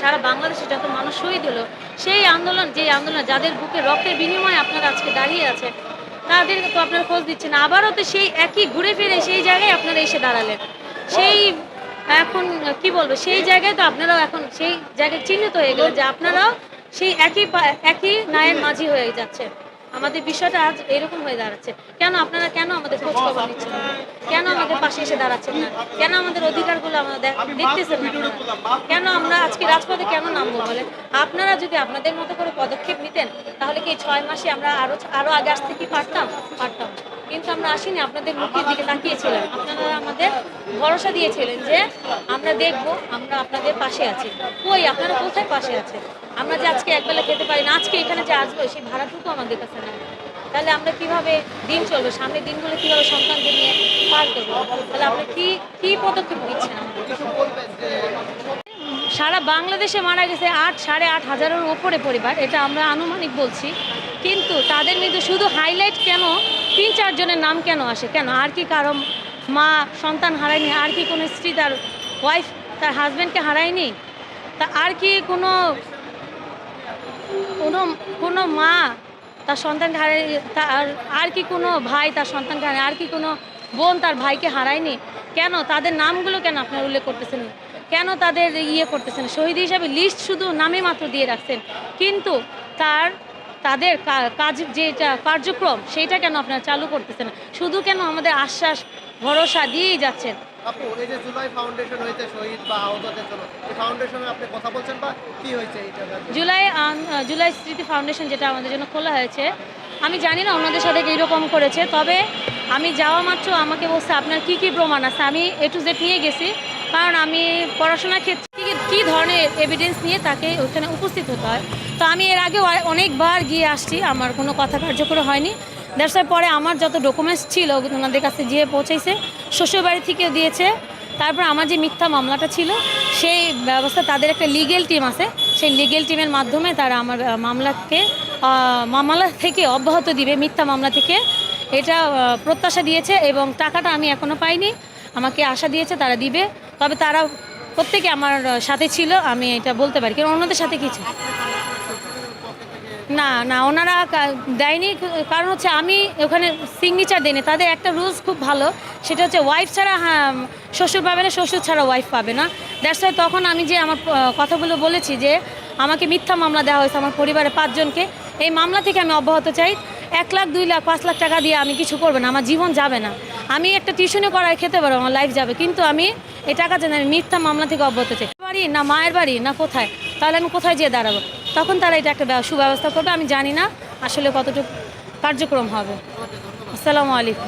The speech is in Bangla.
সারা বাংলাদেশে যত মানুষ শহীদ হলো, সেই আন্দোলন যাদের বুকে রক্তের বিনিময়ে আপনারা আজকে দাঁড়িয়ে আছেন, তাদের তো আপনারা খোঁজ দিচ্ছেন না। আবারও তো সেই একই ঘুরে ফিরে সেই জায়গায় আপনারা এসে দাঁড়ালেন। সেই এখন কি বলবো, সেই জায়গায় তো আপনারাও এখন সেই জায়গায় চিহ্নিত হয়ে গেলেন যে আপনারাও সেই একই নায়ের মাঝি হয়ে যাচ্ছেন। আমাদের বিষয়টা আজ এরকম হয়ে দাঁড়াচ্ছে। আপনারা কেন আমাদের খোঁজ খবর নিচ্ছেন না? কেন আমাদের পাশে এসে দাঁড়াচ্ছেন না? কেন আমাদের অধিকারগুলো আমরা দেখতেছেন না আপনারা? কেন আমরা আজকে রাজপথে কেন নামবো বলেন? আপনারা যদি আপনাদের মতো করে পদক্ষেপ নিতেন, তাহলে কি এই ৬ মাসে আমরা আরো আগে আসতে কি পারতাম? পারতাম। কিন্তু আমরা আসিনি, আপনাদের মুখের দিকে তাকিয়েছিলাম। আপনারা আমাদের ভরসা দিয়েছিলেন যে আমরা দেখব, আমরা আপনাদের পাশে আছি। কই আপনারা কোথায় পাশে আছেন? আমরা যে আজকে একবেলা খেতে পারি না, আজকে এখানে যে আসবো সেই ভাড়াটুকু আমাদের কাছে নাই। তাহলে আমরা কিভাবে দিন চলবো? সামনের দিনগুলো কিভাবে সন্তানদের নিয়ে পার করবো? তাহলে আপনি কি পদক্ষেপ নিচ্ছেন আমাদের? সারা বাংলাদেশে মারা গেছে 8,500-এর উপরে পরিবার, এটা আমরা আনুমানিক বলছি। কিন্তু তাদের মধ্যে শুধু হাইলাইট কেন ৩-৪ জনের নাম কেন আসে? কেন আর কি কারো মা সন্তান হারায়নি? আর কি কোনো স্ত্রী তার ওয়াইফ তার হাজব্যান্ডকে হারায়নি? তা আর কি কোনো কোনো কোনো মা তার সন্তানকে হারায়? আর কি কোনো ভাই তার সন্তানকে হারায়? আর কি কোনো বোন তার ভাইকে হারায়নি? কেন তাদের নামগুলো কেন আপনারা উল্লেখ করতেছেন? কেন তাদের করতেছেন? শহীদ হিসাবে লিস্ট শুধু নামে মাত্র দিয়ে রাখছেন, কিন্তু তাদের কাজ যেটা কার্যক্রম সেইটা কেন আপনারা চালু করতেছেন না? শুধু কেন আমাদের আশ্বাস ভরসা দিয়েই যাচ্ছেন? আপু, এই যে জুলাই ফাউন্ডেশন হয়েছে শহীদ বা আহতদের জন্য, এই ফাউন্ডেশনে আপনি কথা বলছেন বা কি হয়েছে এইটা? জুলাই স্মৃতি ফাউন্ডেশন যেটা আমাদের জন্য খোলা হয়েছে, আমি জানি না অন্যদের সাথে কীরকম করেছে, তবে আমি যাওয়া মাত্র আমাকে বলছে আপনার কি কি প্রমাণ আছে। আমি A to Z নিয়ে গেছি, কারণ আমি পড়াশোনার ক্ষেত্রে কী ধরনের এভিডেন্স নিয়ে তাকে ওখানে উপস্থিত হতে হয়। তো আমি এর আগে অনেকবার গিয়ে আসছি, আমার কোনো কথা কার্যকর হয়নি। দেড়শোর পরে আমার যত ডকুমেন্টস ছিল ওনাদের কাছে গিয়ে পৌঁছেছে, শ্বশুরবাড়ি থেকে দিয়েছে। তারপর আমার যে মিথ্যা মামলাটা ছিল সেই ব্যবস্থা, তাদের একটা লিগেল টিম আছে, সেই লিগেল টিমের মাধ্যমে তারা আমার মামলা থেকে অব্যাহত দিবে, মিথ্যা মামলা থেকে, এটা প্রত্যাশা দিয়েছে। এবং টাকাটা আমি এখনও পাইনি, আমাকে আশা দিয়েছে তারা দিবে। তবে তারা প্রত্যেকে আমার সাথে ছিল, আমি এটা বলতে পারি। কারণ অন্যদের সাথে কিছু না, ওনারা দেয়নি। কারণ হচ্ছে আমি ওখানে সিগনেচার দিইনি। তাদের একটা রুলস খুব ভালো, সেটা হচ্ছে ওয়াইফ ছাড়া শ্বশুর পাবে না, শ্বশুর ছাড়া ওয়াইফ পাবে না। দ্যাটস ওয়াই তখন আমি যে আমার কথাগুলো বলেছি যে আমাকে মিথ্যা মামলা দেওয়া হয়েছে আমার পরিবারের 5 জনকে, এই মামলা থেকে আমি অব্যাহত চাই। 1 লাখ 2 লাখ 5 লাখ টাকা দিয়ে আমি কিছু করবো না, আমার জীবন যাবে না। আমি একটা টিউশনে করায় খেতে পারবো, আমার লাইফ যাবে, কিন্তু আমি এই টাকা জানি আমি মিথ্যা মামলা থেকে অব্যাহত চাই। বাড়ি না মায়ের বাড়ি না কোথায়, তাহলে আমি কোথায় যেয়ে দাঁড়াবো? তখন তারা এটা একটা সুব্যবস্থা করবে। আমি জানি না আসলে কতটুকু কার্যক্রম হবে। আসসালামু আলাইকুম।